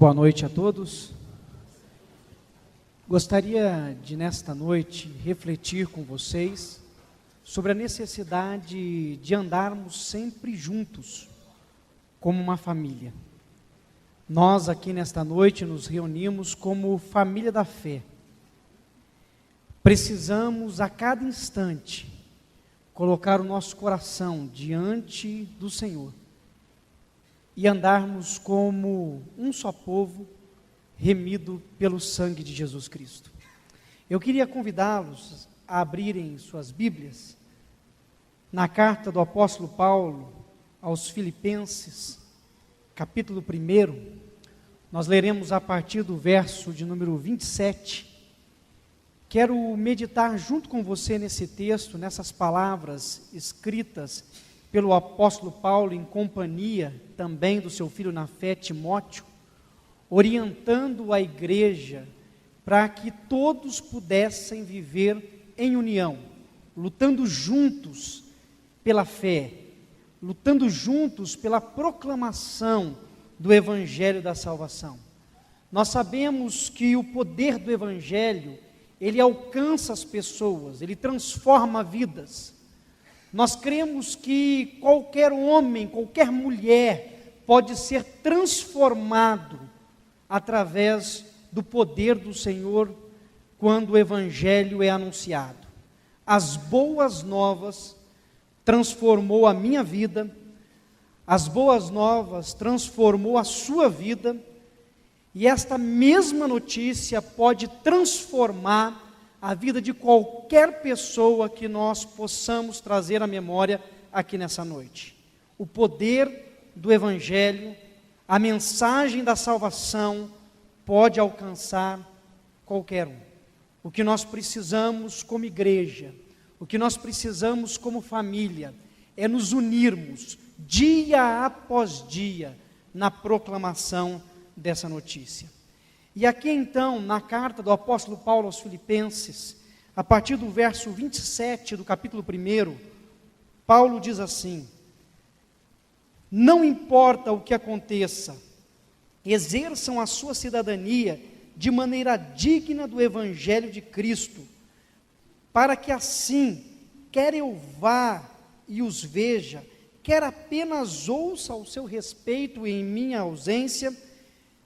Boa noite a todos. Gostaria de, nesta noite, refletir com vocês sobre a necessidade de andarmos sempre juntos, como uma família. Nós aqui nesta noite nos reunimos como família da fé. Precisamos a cada instante colocar o nosso coração diante do Senhor e andarmos como um só povo, remido pelo sangue de Jesus Cristo. Eu queria convidá-los a abrirem suas Bíblias na carta do apóstolo Paulo aos Filipenses, capítulo 1. Nós leremos a partir do verso de número 27. Quero meditar junto com você nesse texto, nessas palavras escritas pelo apóstolo Paulo em companhia também do seu filho na fé, Timóteo, orientando a igreja para que todos pudessem viver em união, lutando juntos pela fé, lutando juntos pela proclamação do Evangelho da salvação. Nós sabemos que o poder do Evangelho, ele alcança as pessoas, ele transforma vidas. Nós cremos que qualquer homem, qualquer mulher pode ser transformado através do poder do Senhor quando o Evangelho é anunciado. As boas novas transformou a minha vida, as boas novas transformou a sua vida, e esta mesma notícia pode transformar a vida de qualquer pessoa que nós possamos trazer à memória aqui nessa noite. O poder do Evangelho, a mensagem da salvação pode alcançar qualquer um. O que nós precisamos como igreja, o que nós precisamos como família, é nos unirmos dia após dia na proclamação dessa notícia. E aqui então, na carta do apóstolo Paulo aos Filipenses, a partir do verso 27 do capítulo 1, Paulo diz assim: não importa o que aconteça, exerçam a sua cidadania de maneira digna do Evangelho de Cristo, para que assim, quer eu vá e os veja, quer apenas ouça ao seu respeito em minha ausência,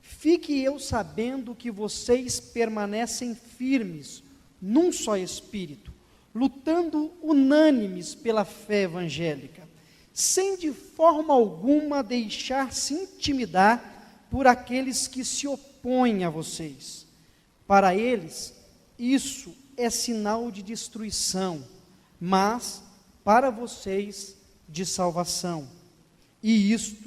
fique eu sabendo que vocês permanecem firmes num só espírito, lutando unânimes pela fé evangélica, sem de forma alguma deixar-se intimidar por aqueles que se opõem a vocês. Para eles, isso é sinal de destruição, mas para vocês de salvação, e isto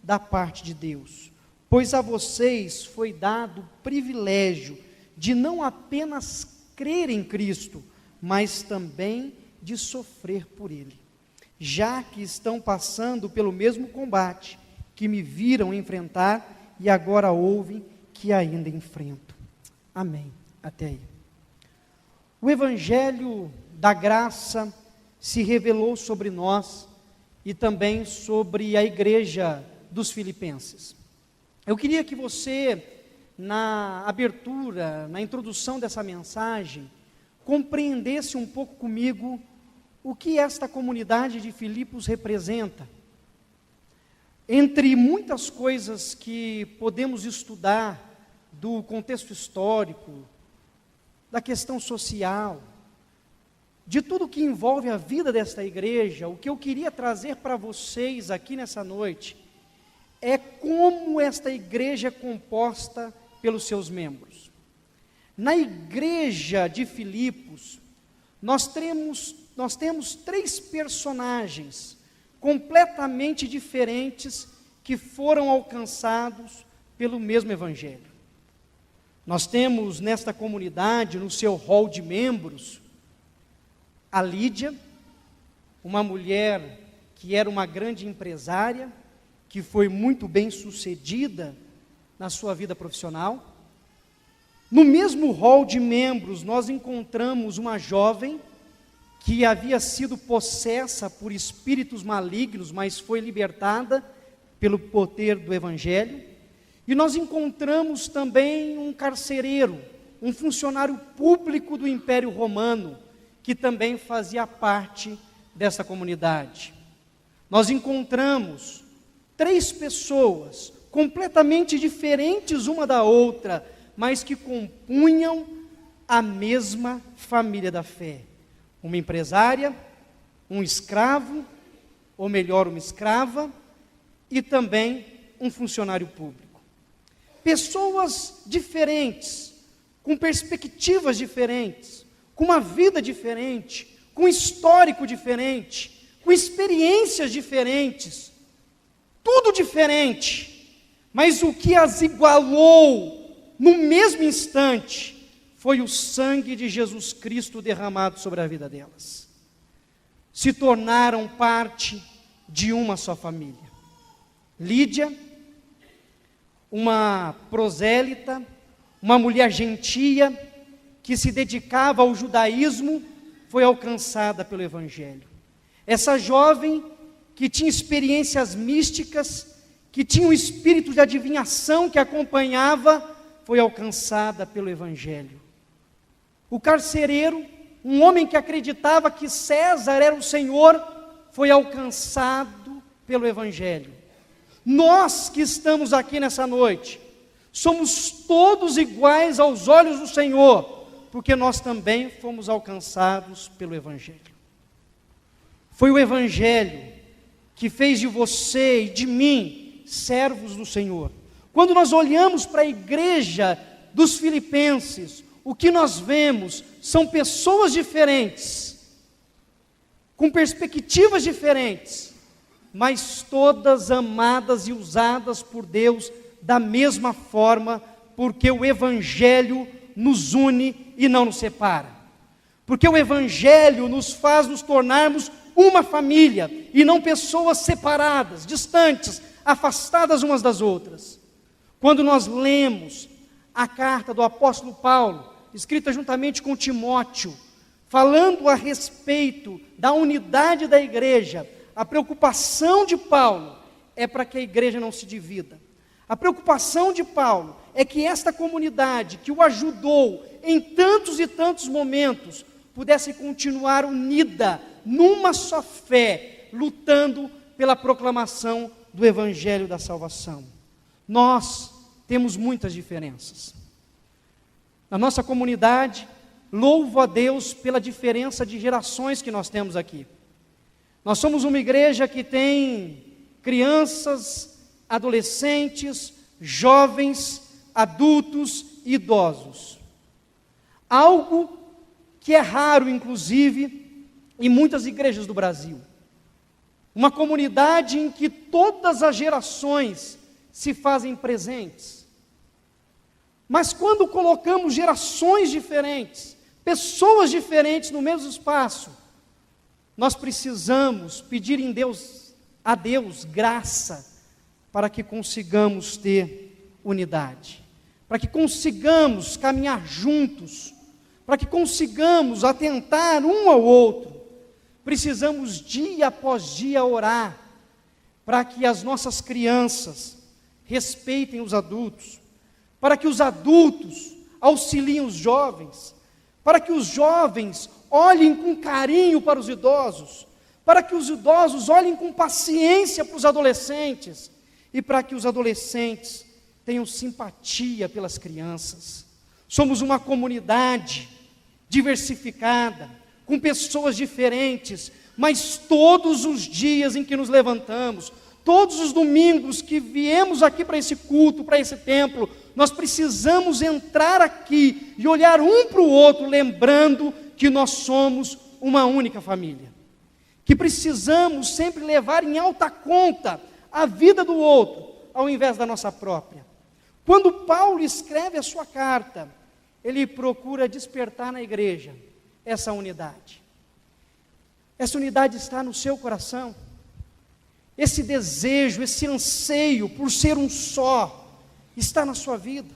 da parte de Deus. Pois a vocês foi dado o privilégio de não apenas crer em Cristo, mas também de sofrer por Ele, já que estão passando pelo mesmo combate que me viram enfrentar e agora ouvem que ainda enfrento. Amém. Até aí. O Evangelho da graça se revelou sobre nós e também sobre a igreja dos Filipenses. Eu queria que você, na abertura, na introdução dessa mensagem, compreendesse um pouco comigo o que esta comunidade de Filipos representa. Entre muitas coisas que podemos estudar do contexto histórico, da questão social, de tudo que envolve a vida desta igreja, o que eu queria trazer para vocês aqui nessa noite é como esta igreja é composta pelos seus membros. Na igreja de Filipos, nós temos três personagens completamente diferentes que foram alcançados pelo mesmo Evangelho. Nós temos nesta comunidade, no seu hall de membros, a Lídia, uma mulher que era uma grande empresária, que foi muito bem sucedida na sua vida profissional. No mesmo hall de membros, nós encontramos uma jovem que havia sido possessa por espíritos malignos, mas foi libertada pelo poder do Evangelho. E nós encontramos também um carcereiro, um funcionário público do Império Romano, que também fazia parte dessa comunidade. Nós encontramos 3 pessoas completamente diferentes uma da outra, mas que compunham a mesma família da fé. Uma empresária, um escravo, ou melhor, uma escrava, e também um funcionário público. Pessoas diferentes, com perspectivas diferentes, com uma vida diferente, com histórico diferente, com experiências diferentes, tudo diferente, mas o que as igualou no mesmo instante foi o sangue de Jesus Cristo derramado sobre a vida delas. Se tornaram parte de uma só família. Lídia, uma prosélita, uma mulher gentia, que se dedicava ao judaísmo, foi alcançada pelo Evangelho. Essa jovem, que tinha experiências místicas, que tinha um espírito de adivinhação que acompanhava, foi alcançada pelo Evangelho. O carcereiro, um homem que acreditava que César era o Senhor, foi alcançado pelo Evangelho. Nós que estamos aqui nessa noite, somos todos iguais aos olhos do Senhor, porque nós também fomos alcançados pelo Evangelho. Foi o Evangelho que fez de você e de mim servos do Senhor. Quando nós olhamos para a igreja dos Filipenses, o que nós vemos são pessoas diferentes, com perspectivas diferentes, mas todas amadas e usadas por Deus da mesma forma, porque o Evangelho nos une e não nos separa. Porque o Evangelho nos faz nos tornarmos uma família, e não pessoas separadas, distantes, afastadas umas das outras. Quando nós lemos a carta do apóstolo Paulo, escrita juntamente com Timóteo, falando a respeito da unidade da igreja, a preocupação de Paulo é para que a igreja não se divida. A preocupação de Paulo é que esta comunidade, que o ajudou em tantos e tantos momentos, pudesse continuar unida, numa só fé, lutando pela proclamação do Evangelho da salvação. Nós temos muitas diferenças. Na nossa comunidade, louvo a Deus pela diferença de gerações que nós temos aqui. Nós somos uma igreja que tem crianças, adolescentes, jovens, adultos e idosos. Algo que é raro, inclusive, em muitas igrejas do Brasil. Uma comunidade em que todas as gerações se fazem presentes. Mas quando colocamos gerações diferentes, pessoas diferentes no mesmo espaço, nós precisamos pedir a Deus graça para que consigamos ter unidade, para que consigamos caminhar juntos, para que consigamos atentar um ao outro. Precisamos dia após dia orar para que as nossas crianças respeitem os adultos, para que os adultos auxiliem os jovens, para que os jovens olhem com carinho para os idosos, para que os idosos olhem com paciência para os adolescentes, e para que os adolescentes tenham simpatia pelas crianças. Somos uma comunidade diversificada, com pessoas diferentes, mas todos os dias em que nos levantamos, todos os domingos que viemos aqui para esse culto, para esse templo, nós precisamos entrar aqui e olhar um para o outro, lembrando que nós somos uma única família, que precisamos sempre levar em alta conta a vida do outro, ao invés da nossa própria. Quando Paulo escreve a sua carta, ele procura despertar na igreja essa unidade. Essa unidade está no seu coração. Esse desejo, esse anseio por ser um só, está na sua vida.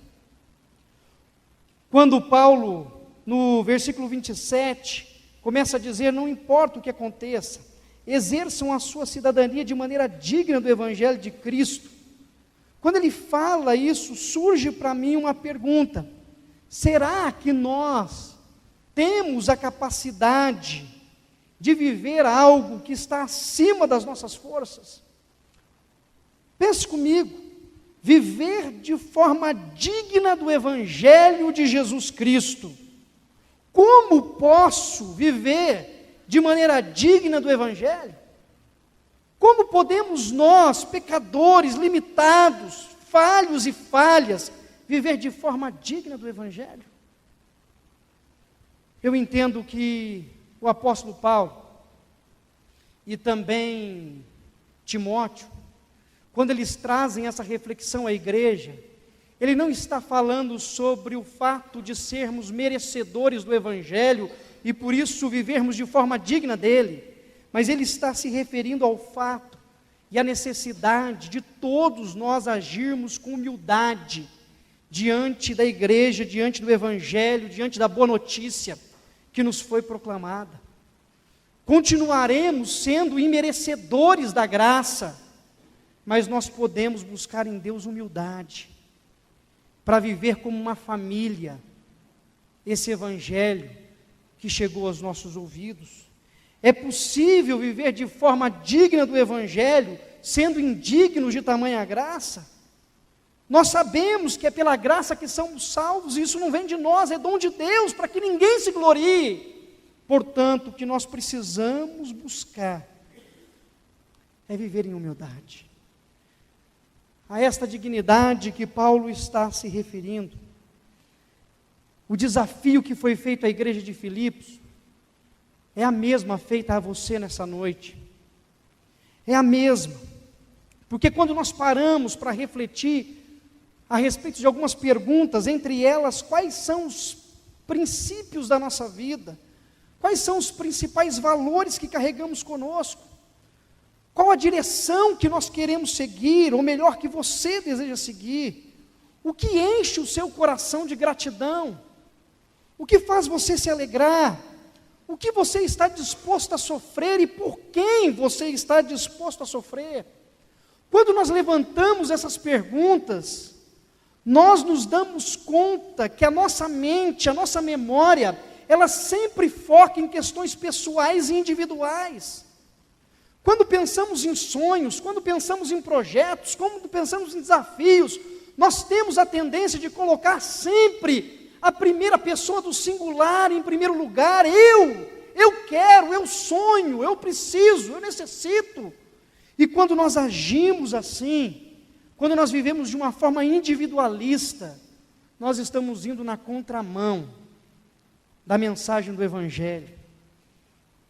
Quando Paulo, no versículo 27, começa a dizer: não importa o que aconteça, exerçam a sua cidadania de maneira digna do Evangelho de Cristo, Quando ele fala isso, surge para mim uma pergunta: será que nós temos a capacidade de viver algo que está acima das nossas forças? Pense comigo, viver de forma digna do Evangelho de Jesus Cristo. Como posso viver de maneira digna do Evangelho? Como podemos nós, pecadores, limitados, falhos e falhas, viver de forma digna do Evangelho? Eu entendo que o apóstolo Paulo e também Timóteo, quando eles trazem essa reflexão à igreja, ele não está falando sobre o fato de sermos merecedores do Evangelho e por isso vivermos de forma digna dele, mas ele está se referindo ao fato e à necessidade de todos nós agirmos com humildade diante da igreja, diante do Evangelho, diante da boa notícia que nos foi proclamada. Continuaremos sendo imerecedores da graça, mas nós podemos buscar em Deus humildade, para viver como uma família, esse Evangelho que chegou aos nossos ouvidos. É possível viver de forma digna do Evangelho, sendo indignos de tamanha graça? Nós sabemos que é pela graça que somos salvos, e isso não vem de nós, é dom de Deus, para que ninguém se glorie. Portanto, o que nós precisamos buscar é viver em humildade. A esta dignidade que Paulo está se referindo, o desafio que foi feito à igreja de Filipos, é a mesma feita a você nessa noite. É a mesma. Porque quando nós paramos para refletir a respeito de algumas perguntas, entre elas, quais são os princípios da nossa vida? Quais são os principais valores que carregamos conosco? Qual a direção que nós queremos seguir, ou melhor, que você deseja seguir? O que enche o seu coração de gratidão? O que faz você se alegrar? O que você está disposto a sofrer e por quem você está disposto a sofrer? Quando nós levantamos essas perguntas, nós nos damos conta que a nossa mente, a nossa memória, ela sempre foca em questões pessoais e individuais. Quando pensamos em sonhos, quando pensamos em projetos, quando pensamos em desafios, nós temos a tendência de colocar sempre a primeira pessoa do singular em primeiro lugar. Eu quero, eu sonho, eu preciso, eu necessito. E quando nós agimos assim, quando nós vivemos de uma forma individualista, nós estamos indo na contramão da mensagem do Evangelho,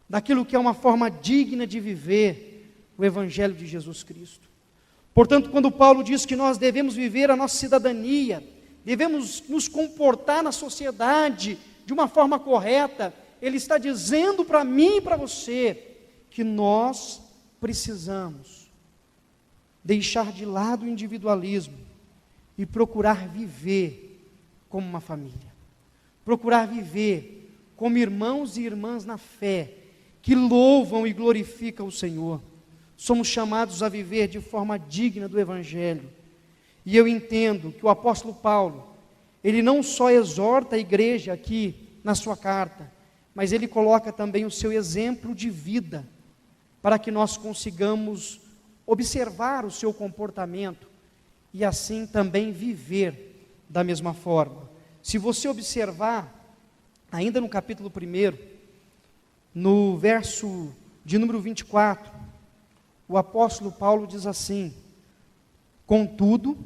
daquilo que é uma forma digna de viver o Evangelho de Jesus Cristo. Portanto, quando Paulo diz que nós devemos viver a nossa cidadania, devemos nos comportar na sociedade de uma forma correta, ele está dizendo para mim e para você que nós precisamos deixar de lado o individualismo e procurar viver como uma família, procurar viver como irmãos e irmãs na fé, que louvam e glorificam o Senhor. Somos chamados a viver de forma digna do Evangelho. E eu entendo que o apóstolo Paulo, ele não só exorta a igreja aqui na sua carta, mas ele coloca também o seu exemplo de vida, para que nós consigamos observar o seu comportamento e assim também viver da mesma forma. Se você observar, ainda no capítulo 1, no verso de número 24, o apóstolo Paulo diz assim: contudo,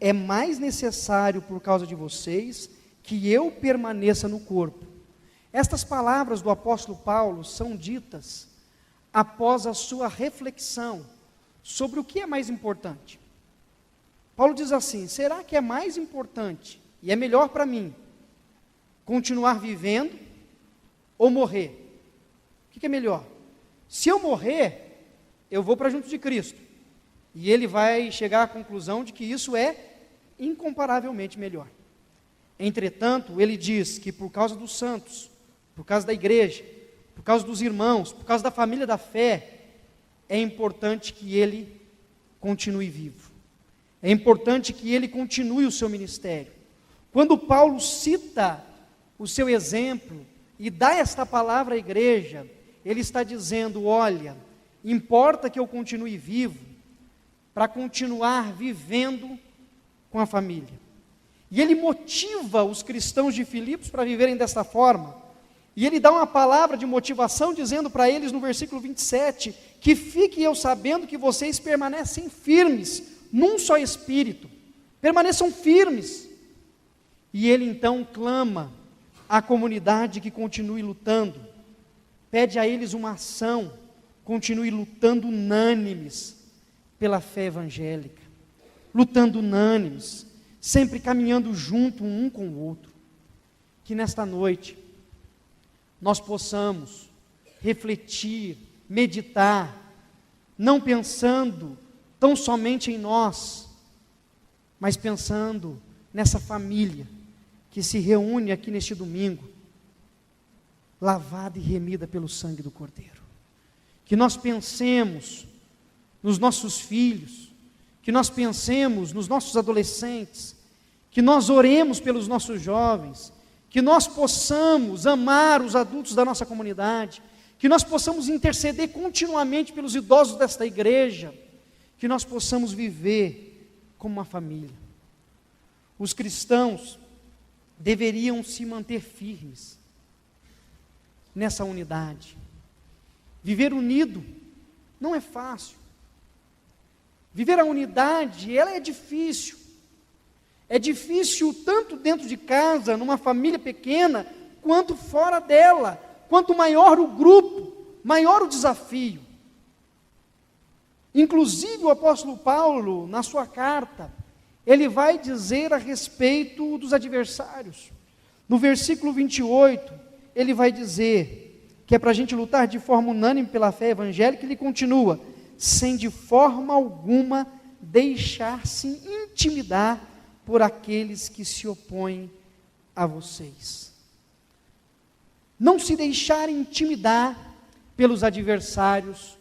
é mais necessário por causa de vocês que eu permaneça no corpo. Estas palavras do apóstolo Paulo são ditas após a sua reflexão sobre o que é mais importante. Paulo diz assim: será que é mais importante e é melhor para mim continuar vivendo ou morrer? O que é melhor? Se eu morrer, eu vou para junto de Cristo, e ele vai chegar à conclusão de que isso é incomparavelmente melhor. Entretanto, ele diz que por causa dos santos, por causa da igreja, por causa dos irmãos, por causa da família da fé, é importante que ele continue vivo. É importante que ele continue o seu ministério. Quando Paulo cita o seu exemplo e dá esta palavra à igreja, ele está dizendo: olha, importa que eu continue vivo para continuar vivendo com a família. E ele motiva os cristãos de Filipos para viverem desta forma. E ele dá uma palavra de motivação dizendo para eles no versículo 27, que fique eu sabendo que vocês permanecem firmes num só espírito, permaneçam firmes. E ele então clama à comunidade que continue lutando, pede a eles uma ação, continue lutando unânimes pela fé evangélica, lutando unânimes, sempre caminhando junto um com o outro. Que nesta noite nós possamos refletir, meditar, não pensando tão somente em nós, mas pensando nessa família que se reúne aqui neste domingo, lavada e remida pelo sangue do Cordeiro. Que nós pensemos nos nossos filhos, que nós pensemos nos nossos adolescentes, que nós oremos pelos nossos jovens, que nós possamos amar os adultos da nossa comunidade, que nós possamos interceder continuamente pelos idosos desta igreja, que nós possamos viver como uma família. Os cristãos deveriam se manter firmes nessa unidade. Viver unido não é fácil. Viver a unidade, ela é difícil. É difícil tanto dentro de casa, numa família pequena, quanto fora dela. Quanto maior o grupo, maior o desafio. Inclusive o apóstolo Paulo, na sua carta, ele vai dizer a respeito dos adversários. No versículo 28, ele vai dizer que é para a gente lutar de forma unânime pela fé evangélica. Ele continua: sem de forma alguma deixar-se intimidar por aqueles que se opõem a vocês. Não se deixar intimidar pelos adversários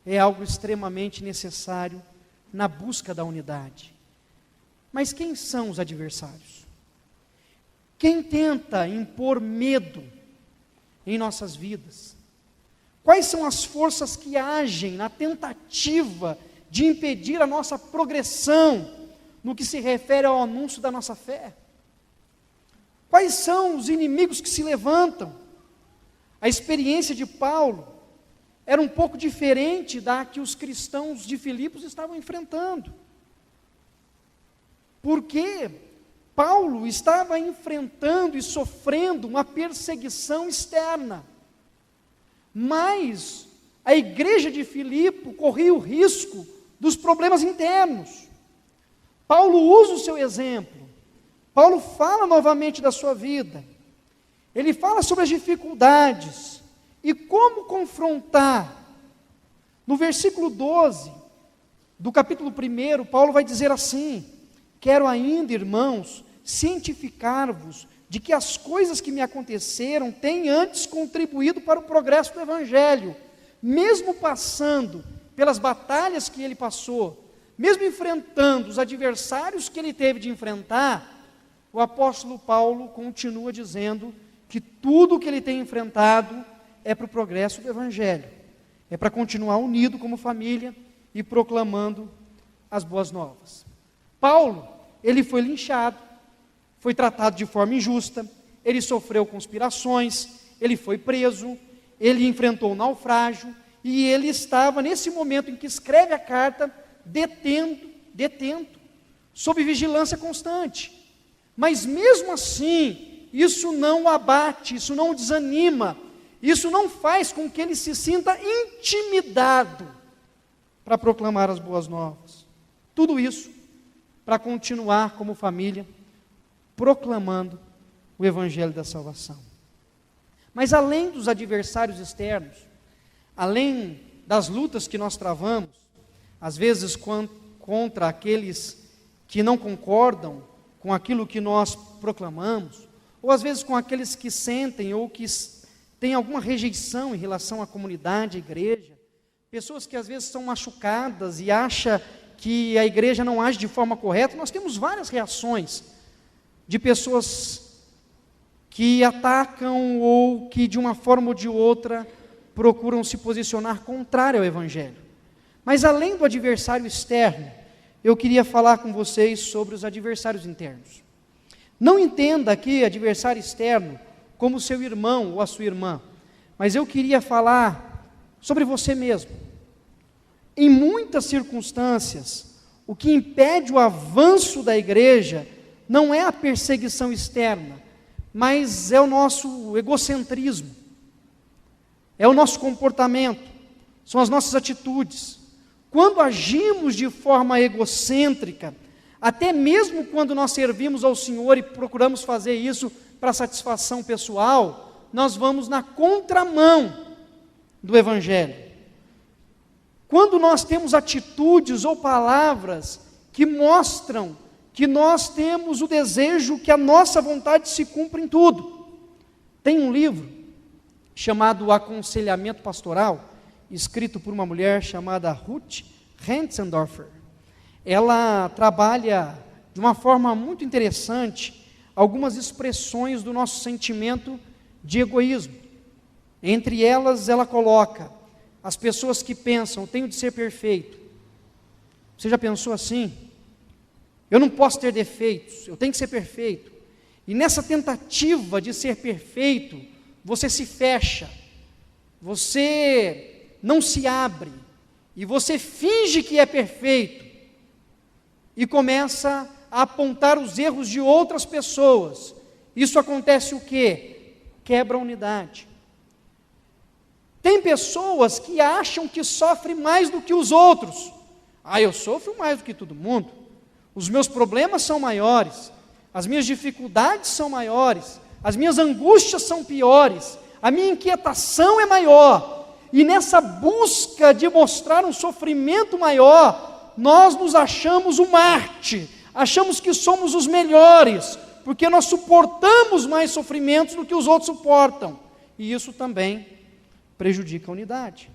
é algo extremamente necessário na busca da unidade. Mas quem são os adversários? Quem tenta impor medo em nossas vidas? Quais são as forças que agem na tentativa de impedir a nossa progressão no que se refere ao anúncio da nossa fé? Quais são os inimigos que se levantam? A experiência de Paulo era um pouco diferente da que os cristãos de Filipos estavam enfrentando. Porque Paulo estava enfrentando e sofrendo uma perseguição externa. Mas a igreja de Filipe corria o risco dos problemas internos. Paulo usa o seu exemplo. Paulo fala novamente da sua vida. Ele fala sobre as dificuldades e como confrontar. No versículo 12 do capítulo 1, Paulo vai dizer assim: quero ainda, irmãos, cientificar-vos de que as coisas que me aconteceram têm antes contribuído para o progresso do Evangelho, mesmo passando pelas batalhas que ele passou, mesmo enfrentando os adversários que ele teve de enfrentar. O apóstolo Paulo continua dizendo que tudo o que ele tem enfrentado é para o progresso do Evangelho, é para continuar unido como família e proclamando as boas novas. Paulo, ele foi linchado, foi tratado de forma injusta, ele sofreu conspirações, ele foi preso, ele enfrentou um naufrágio, e ele estava nesse momento em que escreve a carta, detento, sob vigilância constante. Mas mesmo assim, isso não o abate, isso não o desanima, isso não faz com que ele se sinta intimidado para proclamar as boas novas. Tudo isso para continuar como família, proclamando o Evangelho da salvação. Mas além dos adversários externos, além das lutas que nós travamos, às vezes contra aqueles que não concordam com aquilo que nós proclamamos, ou às vezes com aqueles que sentem ou que têm alguma rejeição em relação à comunidade, à igreja, pessoas que às vezes são machucadas e acham que a igreja não age de forma correta, nós temos várias reações de pessoas que atacam ou que de uma forma ou de outra procuram se posicionar contrário ao Evangelho. Mas além do adversário externo, eu queria falar com vocês sobre os adversários internos. Não entenda aqui adversário externo como seu irmão ou a sua irmã, mas eu queria falar sobre você mesmo. Em muitas circunstâncias, o que impede o avanço da igreja não é a perseguição externa, mas é o nosso egocentrismo, é o nosso comportamento, são as nossas atitudes. Quando agimos de forma egocêntrica, até mesmo quando nós servimos ao Senhor e procuramos fazer isso para satisfação pessoal, nós vamos na contramão do Evangelho. Quando nós temos atitudes ou palavras que mostram que nós temos o desejo que a nossa vontade se cumpra em tudo. Tem um livro chamado Aconselhamento Pastoral, escrito por uma mulher chamada Ruth Renzendorfer. Ela trabalha de uma forma muito interessante algumas expressões do nosso sentimento de egoísmo. Entre elas, ela coloca as pessoas que pensam, tenho de ser perfeito. Você já pensou assim? Eu não posso ter defeitos, eu tenho que ser perfeito. E nessa tentativa de ser perfeito, você se fecha, você não se abre, e você finge que é perfeito, e começa a apontar os erros de outras pessoas. Isso acontece o quê? Quebra a unidade. Tem pessoas que acham que sofrem mais do que os outros. Eu sofro mais do que todo mundo. Os meus problemas são maiores, as minhas dificuldades são maiores, as minhas angústias são piores, a minha inquietação é maior. E nessa busca de mostrar um sofrimento maior, nós nos achamos o Marte, achamos que somos os melhores, porque nós suportamos mais sofrimentos do que os outros suportam. E isso também prejudica a unidade.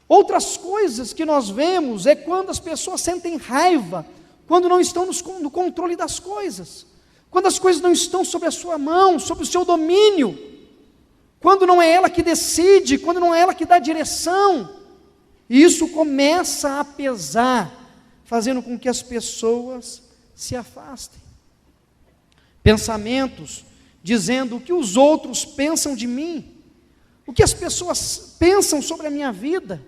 Outras coisas que nós vemos é quando as pessoas sentem raiva, quando não estão no controle das coisas, quando as coisas não estão sob a sua mão, sob o seu domínio, quando não é ela que decide, quando não é ela que dá direção, e isso começa a pesar, fazendo com que as pessoas se afastem. Pensamentos dizendo o que os outros pensam de mim, o que as pessoas pensam sobre a minha vida,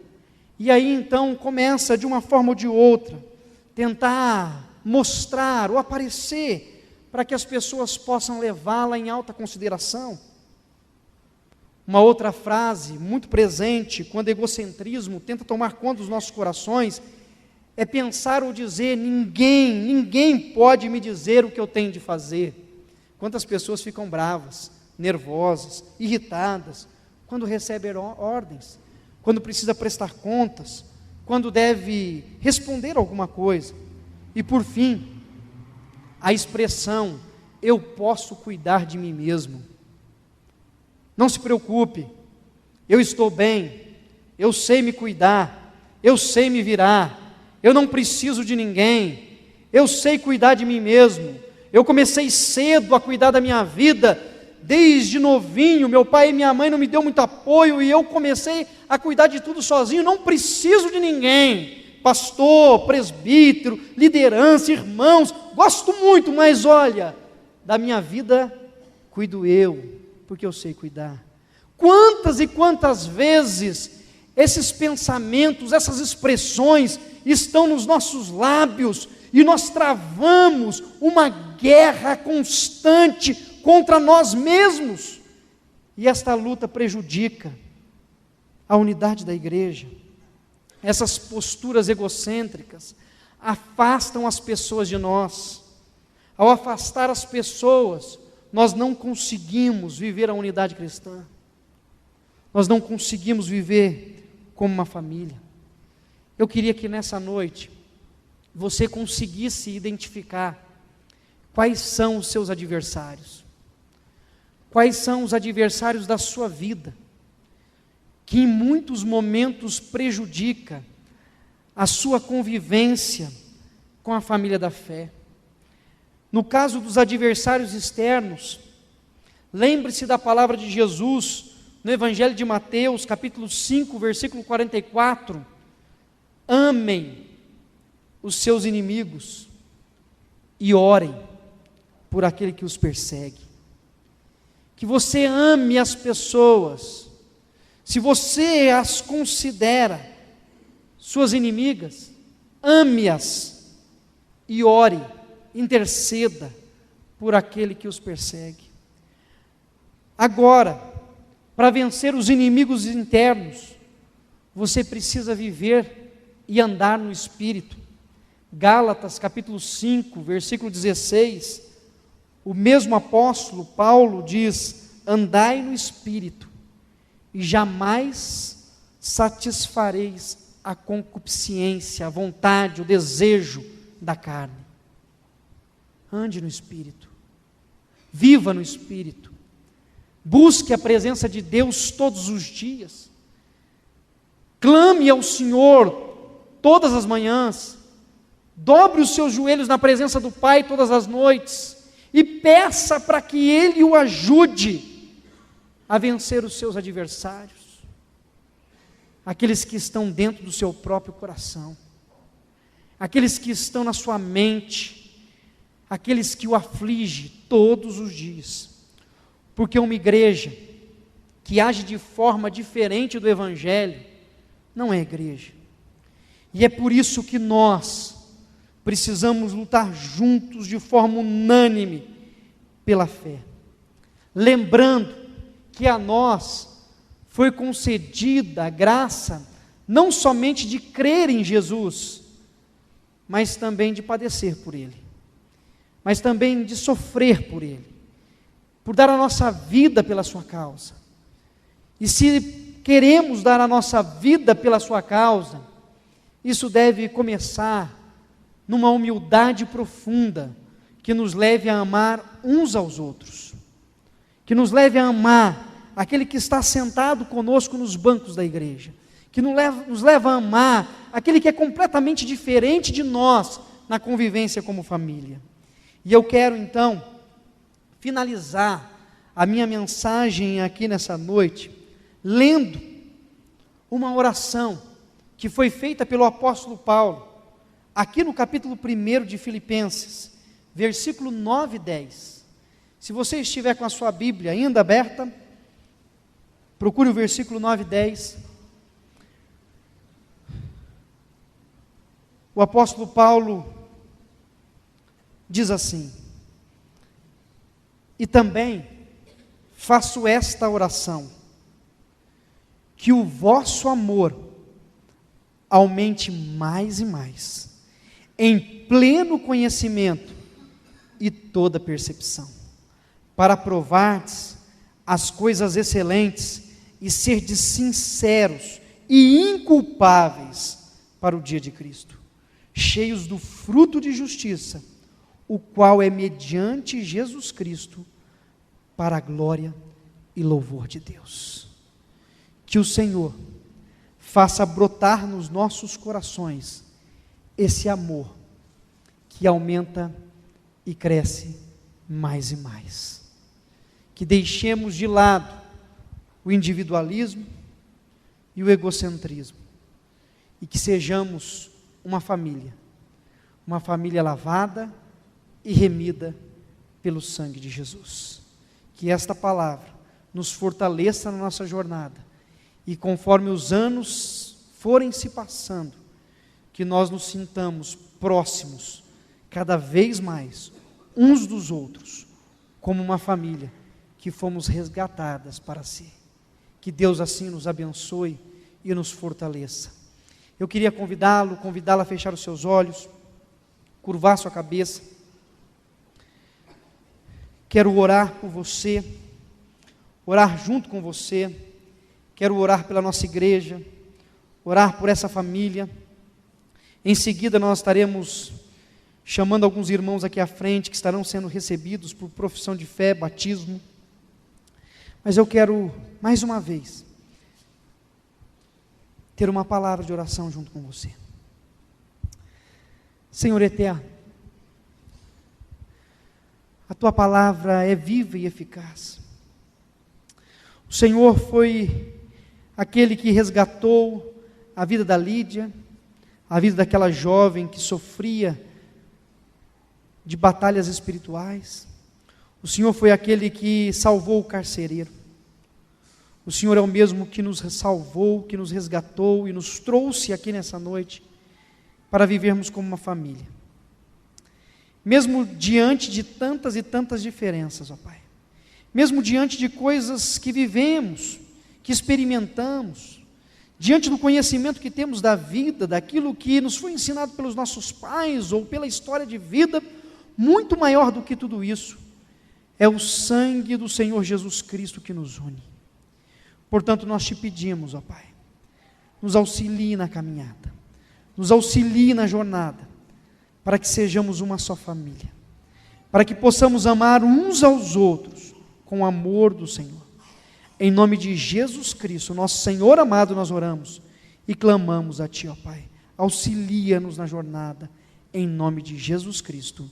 e aí então começa de uma forma ou de outra, tentar mostrar ou aparecer, para que as pessoas possam levá-la em alta consideração. Uma outra frase muito presente, quando o egocentrismo tenta tomar conta dos nossos corações, é pensar ou dizer, ninguém pode me dizer o que eu tenho de fazer. Quantas pessoas ficam bravas, nervosas, irritadas, quando recebem ordens, quando precisa prestar contas, quando deve responder alguma coisa. E por fim, a expressão, eu posso cuidar de mim mesmo. Não se preocupe, eu estou bem, eu sei me cuidar, eu sei me virar, eu não preciso de ninguém, eu sei cuidar de mim mesmo. Eu comecei cedo a cuidar da minha vida, desde novinho, meu pai e minha mãe não me deu muito apoio, e eu comecei a cuidar de tudo sozinho, não preciso de ninguém, pastor, presbítero, liderança, irmãos, gosto muito, mas olha, da minha vida cuido eu, porque eu sei cuidar. Quantas e quantas vezes esses pensamentos, essas expressões estão nos nossos lábios, e nós travamos uma guerra constante contra nós mesmos, e esta luta prejudica a unidade da igreja. Essas posturas egocêntricas afastam as pessoas de nós. Ao afastar as pessoas, nós não conseguimos viver a unidade cristã, nós não conseguimos viver como uma família. Eu queria que nessa noite você conseguisse identificar quais são os seus adversários. Quais são os adversários da sua vida, que em muitos momentos prejudica a sua convivência com a família da fé. No caso dos adversários externos, lembre-se da palavra de Jesus no Evangelho de Mateus, capítulo 5, versículo 44. Amem os seus inimigos e orem por aquele que os persegue. Que você ame as pessoas. Se você as considera suas inimigas, ame-as e ore, interceda por aquele que os persegue. Agora, para vencer os inimigos internos, você precisa viver e andar no Espírito. Gálatas capítulo 5, versículo 16, o mesmo apóstolo Paulo diz: andai no Espírito, e jamais satisfareis a concupiscência, a vontade, o desejo da carne. Ande no Espírito, viva no Espírito, busque a presença de Deus todos os dias, clame ao Senhor todas as manhãs, dobre os seus joelhos na presença do Pai todas as noites, e peça para que Ele o ajude a vencer os seus adversários, aqueles que estão dentro do seu próprio coração, aqueles que estão na sua mente, aqueles que o afligem todos os dias, porque uma igreja que age de forma diferente do Evangelho, não é igreja, e é por isso que nós precisamos lutar juntos de forma unânime pela fé, lembrando que a nós foi concedida a graça não somente de crer em Jesus, mas também de padecer por Ele, mas também de sofrer por Ele, por dar a nossa vida pela sua causa. E se queremos dar a nossa vida pela sua causa, isso deve começar numa humildade profunda, que nos leve a amar uns aos outros, que nos leve a amar aquele que está sentado conosco nos bancos da igreja, que nos leva a amar aquele que é completamente diferente de nós na convivência como família. E eu quero então finalizar a minha mensagem aqui nessa noite, lendo uma oração que foi feita pelo apóstolo Paulo, aqui no capítulo 1 de Filipenses, versículo 9 e 10. Se você estiver com a sua Bíblia ainda aberta, procure o versículo 9 e 10. O apóstolo Paulo diz assim: e também faço esta oração, que o vosso amor aumente mais e mais, em pleno conhecimento e toda percepção, para provardes as coisas excelentes e serdes sinceros e inculpáveis para o dia de Cristo, cheios do fruto de justiça, o qual é mediante Jesus Cristo, para a glória e louvor de Deus. Que o Senhor faça brotar nos nossos corações esse amor que aumenta e cresce mais e mais. Que deixemos de lado o individualismo e o egocentrismo, e que sejamos uma família lavada e remida pelo sangue de Jesus. Que esta palavra nos fortaleça na nossa jornada, e conforme os anos forem se passando, que nós nos sintamos próximos cada vez mais uns dos outros, como uma família que fomos resgatadas para si. Que Deus assim nos abençoe e nos fortaleça. Eu queria convidá-la a fechar os seus olhos, curvar sua cabeça. Quero orar por você, orar junto com você. Quero orar pela nossa igreja, orar por essa família. Em seguida nós estaremos chamando alguns irmãos aqui à frente, que estarão sendo recebidos por profissão de fé, batismo. Mas eu quero, mais uma vez, ter uma palavra de oração junto com você. Senhor eterno, a Tua palavra é viva e eficaz. O Senhor foi aquele que resgatou a vida da Lídia, a vida daquela jovem que sofria de batalhas espirituais. O Senhor foi aquele que salvou o carcereiro. O Senhor é o mesmo que nos salvou, que nos resgatou e nos trouxe aqui nessa noite para vivermos como uma família. Mesmo diante de tantas e tantas diferenças, ó Pai, mesmo diante de coisas que vivemos, que experimentamos, diante do conhecimento que temos da vida, daquilo que nos foi ensinado pelos nossos pais ou pela história de vida, muito maior do que tudo isso, é o sangue do Senhor Jesus Cristo que nos une. Portanto, nós te pedimos, ó Pai, nos auxilie na caminhada, nos auxilie na jornada, para que sejamos uma só família, para que possamos amar uns aos outros com o amor do Senhor. Em nome de Jesus Cristo, nosso Senhor amado, nós oramos e clamamos a Ti, ó Pai. Auxilia-nos na jornada, em nome de Jesus Cristo.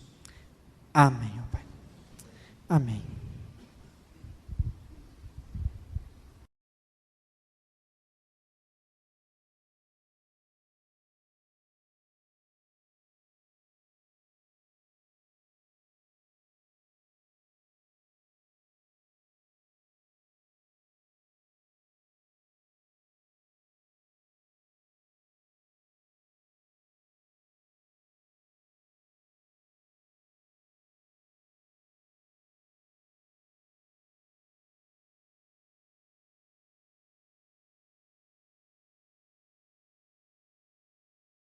Amém, ó Pai. Amém.